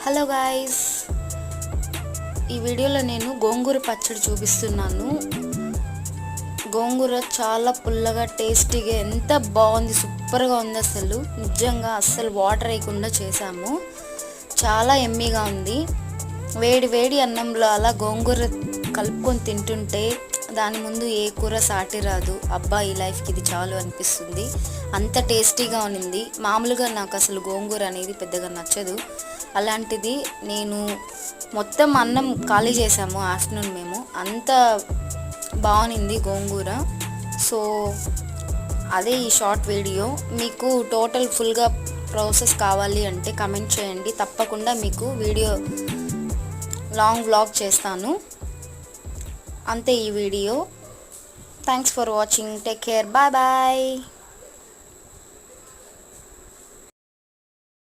Hello guys, ఈ వీడియోలో నేను గోంగూర పచ్చడి చూపిస్తున్నాను. గోంగూర చాలా పుల్లగా టేస్టీగా ఎంత బాగుంది, సూపర్గా ఉంది. నిజంగా అస్సలు వాటర్ వేయకుండా చేసాము. చాలా ఎమ్మీగా ఉంది. వేడి వేడి అన్నంలో అలా గోంగూర కలుపుకొని తింటుంటే దాని ముందు ఏ కూర సాటి రాదు. అబ్బా, ఈ లైఫ్కి ఇది చాలు అనిపిస్తుంది. అంత టేస్టీగా ఉంది. మామూలుగా నాకు అసలు గోంగూర అనేది పెద్దగా నచ్చదు. అలాంటిది నేను మొత్తం అన్నం ఖాళీ చేసాము ఆఫ్టర్నూన్. మేము అంత బాగుంది గోంగూర. సో అదే ఈ షార్ట్ వీడియో. మీకు టోటల్ ఫుల్గా ప్రాసెస్ కావాలి అంటే కమెంట్ చేయండి. తప్పకుండా మీకు వీడియో లాంగ్ వ్లాగ్ చేస్తాను. అంతే ఈ video. Thanks for watching. Take care. Bye bye.